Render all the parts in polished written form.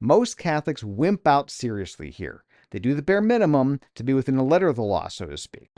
Most Catholics wimp out seriously here. They do the bare minimum to be within the letter of the law, so to speak.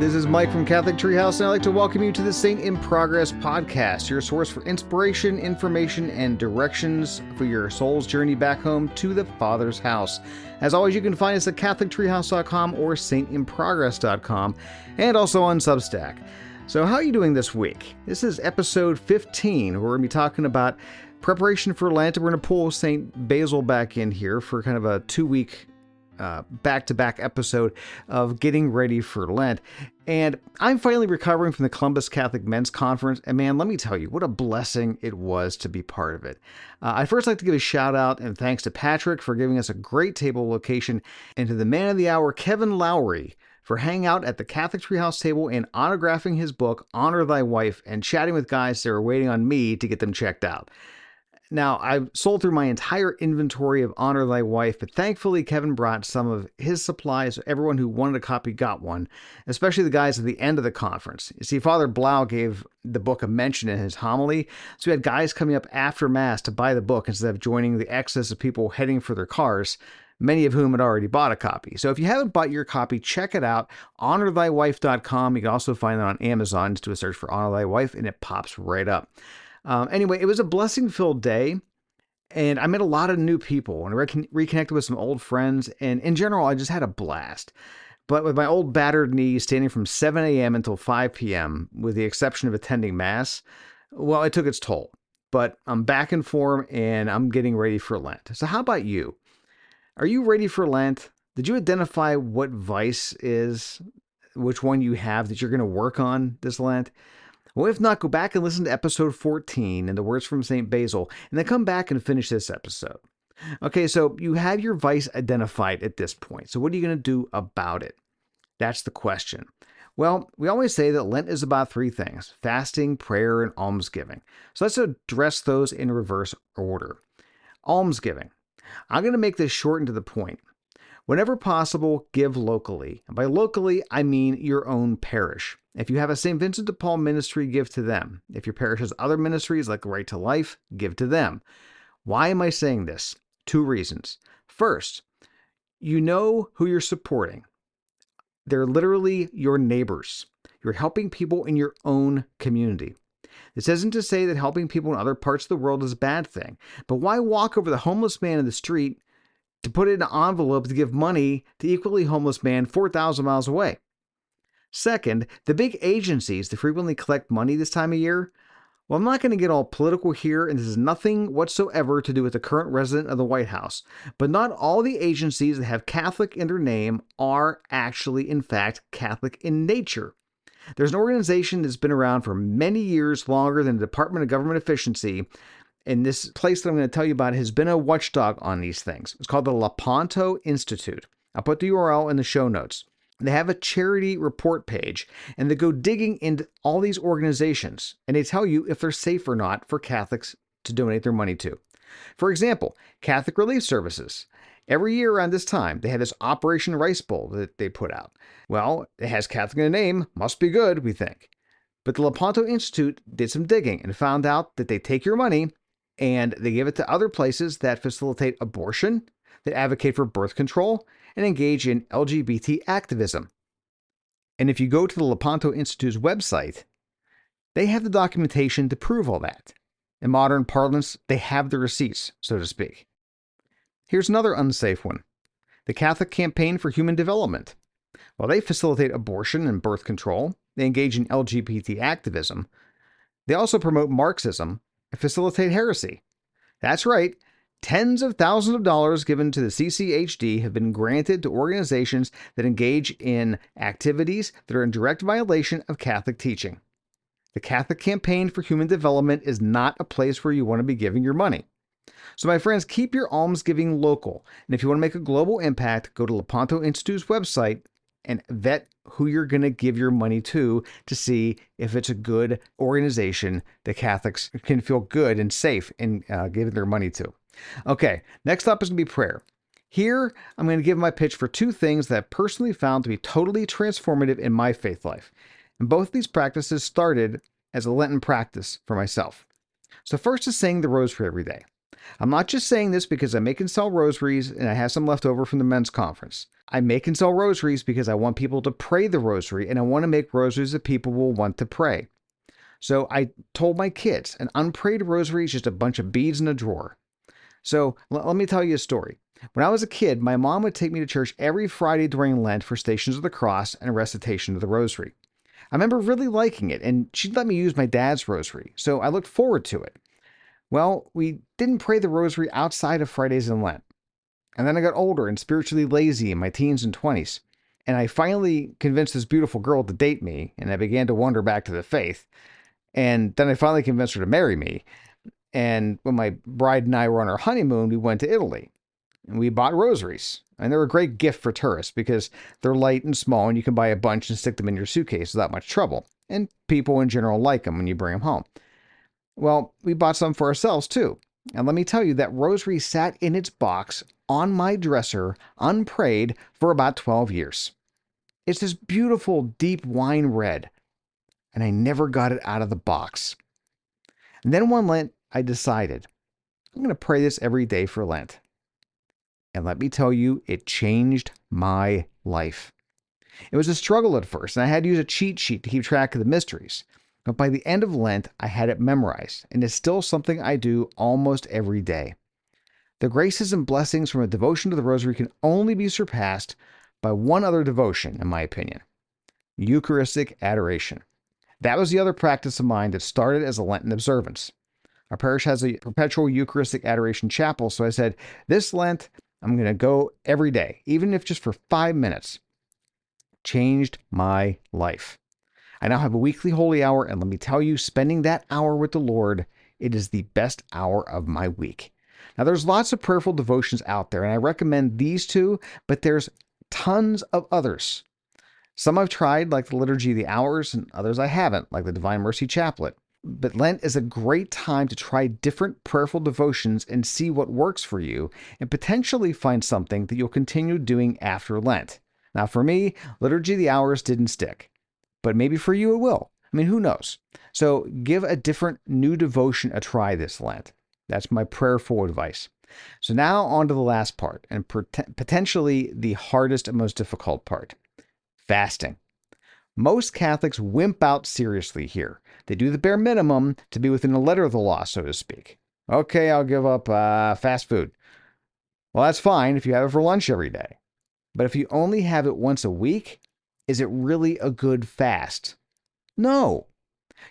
This is Mike from Catholic Treehouse, and I'd like to welcome you to the Saint in Progress podcast, your source for inspiration, information, and directions for your soul's journey back home to the Father's house. As always, you can find us at CatholicTreehouse.com or SaintInProgress.com, and also on Substack. So how are you doing this week? This is episode 15. We're going to be talking about preparation for Lent. We're going to pull St. Basil back in here for kind of a 2-week back-to-back episode of getting ready for Lent. And I'm finally recovering from the Columbus Catholic Men's Conference, and man, let me tell you, what a blessing it was to be part of it. I'd first like to give a shout out and thanks to Patrick for giving us a great table location, and to the man of the hour, Kevin Lowry, for hanging out at the Catholic Treehouse table and autographing his book, Honor Thy Wife, and chatting with guys that were waiting on me to get them checked out. Now, I've sold through my entire inventory of Honor Thy Wife, but thankfully Kevin brought some of his supplies, so everyone who wanted a copy got one, especially the guys at the end of the conference. You see, Father Blau gave the book a mention in his homily, so we had guys coming up after Mass to buy the book instead of joining the exodus of people heading for their cars, many of whom had already bought a copy. So if you haven't bought your copy, check it out, honorthywife.com. You can also find it on Amazon. Just do a search for Honor Thy Wife, and it pops right up. Anyway, it was a blessing-filled day, and I met a lot of new people, and I reconnected with some old friends, and in general, I just had a blast. But with my old battered knees standing from 7 a.m. until 5 p.m., with the exception of attending Mass, well, it took its toll. But I'm back in form, and I'm getting ready for Lent. So how about you? Are you ready for Lent? Did you identify what vice is, which one you have that you're going to work on this Lent? Well, if not, go back and listen to episode 14 and the words from St. Basil, and then come back and finish this episode. Okay, so you have your vice identified at this point. So what are you going to do about it? That's the question. Well, we always say that Lent is about 3 things: fasting, prayer, and almsgiving. So let's address those in reverse order. Almsgiving. I'm going to make this short and to the point. Whenever possible, give locally. And by locally, I mean your own parish. If you have a St. Vincent de Paul ministry, give to them. If your parish has other ministries like Right to Life, give to them. Why am I saying this? 2 reasons. First, you know who you're supporting. They're literally your neighbors. You're helping people in your own community. This isn't to say that helping people in other parts of the world is a bad thing, but why walk over the homeless man in the street to put it in an envelope to give money to equally homeless man 4,000 miles away? Second, the big agencies that frequently collect money this time of year, well, I'm not going to get all political here, and this has nothing whatsoever to do with the current resident of the White House, but not all the agencies that have Catholic in their name are actually, in fact, Catholic in nature. There's an organization that's been around for many years, longer than the Department of Government Efficiency, and this place that I'm going to tell you about has been a watchdog on these things. It's called the Lepanto Institute. I'll put the URL in the show notes. They have a charity report page, and they go digging into all these organizations, and they tell you if they're safe or not for Catholics to donate their money to. For example, Catholic Relief Services. Every year around this time, they have this Operation Rice Bowl that they put out. Well, it has Catholic in the name, must be good, we think. But the Lepanto Institute did some digging and found out that they take your money and they give it to other places that facilitate abortion, that advocate for birth control, and engage in LGBT activism. And if you go to the Lepanto Institute's website, they have the documentation to prove all that. In modern parlance, they have the receipts, so to speak. Here's another unsafe one. The Catholic Campaign for Human Development. While they facilitate abortion and birth control, they engage in LGBT activism, they also promote Marxism and facilitate heresy. That's right. Tens of thousands of dollars given to the CCHD have been granted to organizations that engage in activities that are in direct violation of Catholic teaching. The Catholic Campaign for Human Development is not a place where you want to be giving your money. So my friends, keep your almsgiving local. And if you want to make a global impact, go to Lepanto Institute's website and vet who you're going to give your money to see if it's a good organization that Catholics can feel good and safe in giving their money to. Okay, next up is going to be prayer. Here, I'm going to give my pitch for 2 things that I've personally found to be totally transformative in my faith life. And both of these practices started as a Lenten practice for myself. So first is saying the rosary every day. I'm not just saying this because I make and sell rosaries and I have some left over from the men's conference. I make and sell rosaries because I want people to pray the rosary and I want to make rosaries that people will want to pray. So I told my kids an unprayed rosary is just a bunch of beads in a drawer. So let me tell you a story. When I was a kid, my mom would take me to church every Friday during Lent for Stations of the Cross and a recitation of the Rosary. I remember really liking it, and she'd let me use my dad's rosary, so I looked forward to it. Well, we didn't pray the rosary outside of Fridays in Lent. And then I got older and spiritually lazy in my teens and 20s. And I finally convinced this beautiful girl to date me, and I began to wander back to the faith. And then I finally convinced her to marry me. And when my bride and I were on our honeymoon, we went to Italy. And we bought rosaries. And they're a great gift for tourists because they're light and small, and you can buy a bunch and stick them in your suitcase without much trouble. And people in general like them when you bring them home. Well, we bought some for ourselves too. And let me tell you, that rosary sat in its box on my dresser, unprayed, for about 12 years. It's this beautiful, deep wine red, and I never got it out of the box. And then one Lent, I decided, I'm going to pray this every day for Lent. And let me tell you, it changed my life. It was a struggle at first, and I had to use a cheat sheet to keep track of the mysteries. But by the end of Lent, I had it memorized, and it's still something I do almost every day. The graces and blessings from a devotion to the Rosary can only be surpassed by one other devotion, in my opinion: Eucharistic adoration. That was the other practice of mine that started as a Lenten observance. Our parish has a perpetual Eucharistic adoration chapel, so I said, this Lent, I'm going to go every day, even if just for 5 minutes. Changed my life. I now have a weekly holy hour, and let me tell you, spending that hour with the Lord, it is the best hour of my week. Now, there's lots of prayerful devotions out there, and I recommend these two, but there's tons of others. Some I've tried, like the Liturgy of the Hours, and others I haven't, like the Divine Mercy Chaplet. But Lent is a great time to try different prayerful devotions and see what works for you, and potentially find something that you'll continue doing after Lent. Now, for me, Liturgy of the Hours didn't stick. But maybe for you it will. I mean, who knows? So give a different new devotion a try this Lent. That's my prayerful advice. So now on to the last part, and potentially the hardest and most difficult part: fasting. Most Catholics wimp out seriously here. They do the bare minimum to be within the letter of the law, so to speak. Okay, I'll give up fast food. Well, that's fine if you have it for lunch every day. But if you only have it once a week, is it really a good fast? No.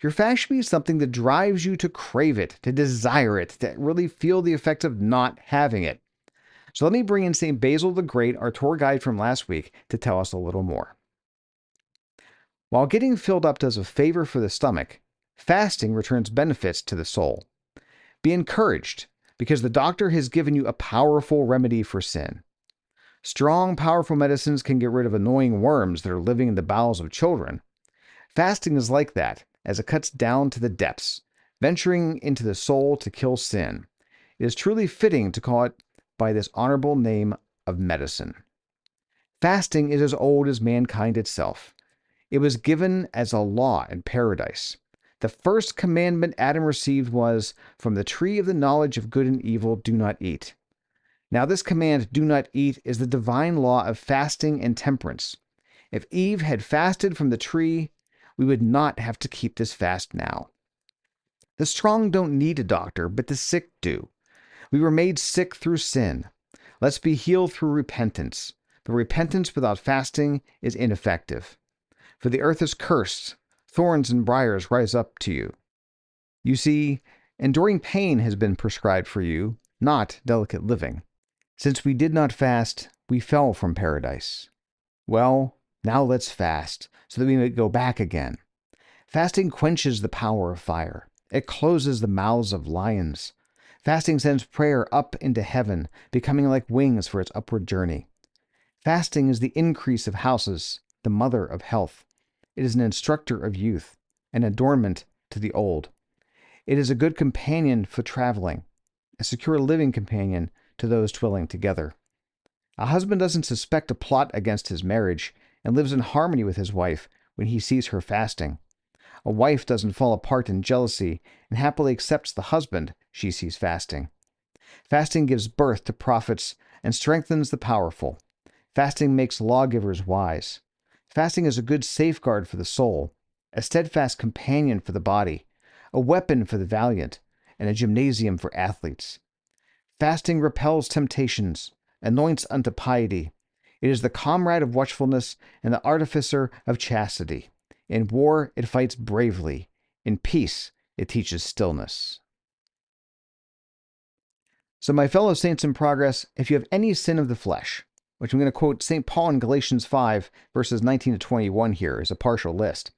Your fast should be something that drives you to crave it, to desire it, to really feel the effects of not having it. So let me bring in St. Basil the Great, our tour guide from last week, to tell us a little more. While getting filled up does a favor for the stomach, fasting returns benefits to the soul. Be encouraged, because the doctor has given you a powerful remedy for sin. Strong, powerful medicines can get rid of annoying worms that are living in the bowels of children. Fasting is like that, as it cuts down to the depths, venturing into the soul to kill sin. It is truly fitting to call it by this honorable name of medicine. Fasting is as old as mankind itself. It was given as a law in paradise. The first commandment Adam received was, "From the tree of the knowledge of good and evil do not eat." Now this command, "do not eat," is the divine law of fasting and temperance. If Eve had fasted from the tree, we would not have to keep this fast now. The strong don't need a doctor, but the sick do. We were made sick through sin. Let's be healed through repentance. But repentance without fasting is ineffective. For the earth is cursed. Thorns and briars rise up to you. You see, enduring pain has been prescribed for you, not delicate living. Since we did not fast, we fell from paradise. Well, now let's fast, so that we may go back again. Fasting quenches the power of fire. It closes the mouths of lions. Fasting sends prayer up into heaven, becoming like wings for its upward journey. Fasting is the increase of houses, the mother of health. It is an instructor of youth, an adornment to the old. It is a good companion for traveling, a secure living companion to those dwelling together. A husband doesn't suspect a plot against his marriage and lives in harmony with his wife when he sees her fasting. A wife doesn't fall apart in jealousy and happily accepts the husband she sees fasting. Fasting gives birth to prophets and strengthens the powerful. Fasting makes lawgivers wise. Fasting is a good safeguard for the soul, a steadfast companion for the body, a weapon for the valiant, and a gymnasium for athletes. Fasting repels temptations, anoints unto piety. It is the comrade of watchfulness and the artificer of chastity. In war, it fights bravely. In peace, it teaches stillness. So, my fellow saints in progress, if you have any sin of the flesh, which I'm going to quote St. Paul in Galatians 5, verses 19 to 21 here as a partial list: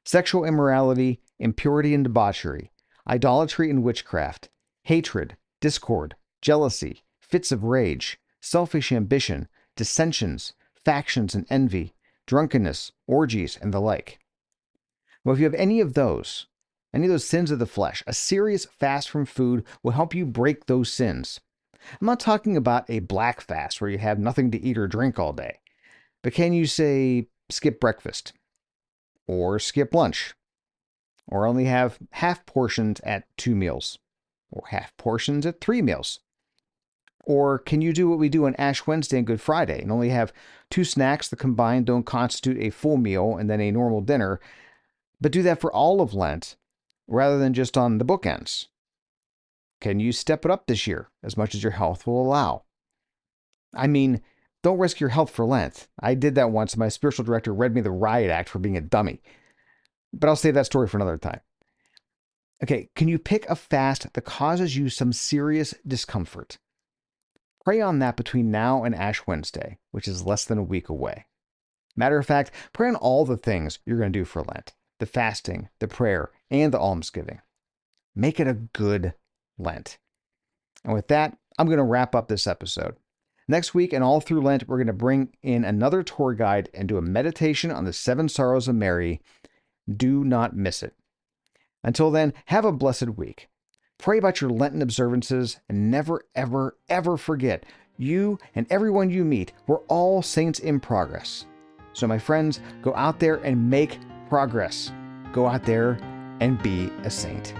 sexual immorality, impurity and debauchery, idolatry and witchcraft, hatred, discord, jealousy, fits of rage, selfish ambition, dissensions, factions and envy, drunkenness, orgies, and the like. Well, if you have any of those sins of the flesh, a serious fast from food will help you break those sins. I'm not talking about a black fast where you have nothing to eat or drink all day. But can you say skip breakfast? Or skip lunch? Or only have half portions at 2 meals? Or half portions at 3 meals? Or can you do what we do on Ash Wednesday and Good Friday and only have 2 snacks that combined don't constitute a full meal and then a normal dinner, but do that for all of Lent rather than just on the bookends? Can you step it up this year as much as your health will allow? I mean, don't risk your health for Lent. I did that once. My spiritual director read me the riot act for being a dummy. But I'll save that story for another time. Okay, can you pick a fast that causes you some serious discomfort? Pray on that between now and Ash Wednesday, which is less than a week away. Matter of fact, pray on all the things you're going to do for Lent: the fasting, the prayer, and the almsgiving. Make it a good Lent. And with that, I'm going to wrap up this episode. Next week and all through Lent, we're going to bring in another tour guide and do a meditation on the 7 Sorrows of Mary. Do not miss it. Until then, have a blessed week. Pray about your Lenten observances and never, ever, ever forget, you and everyone you meet, we're all saints in progress. So my friends, go out there and make progress. Go out there and be a saint.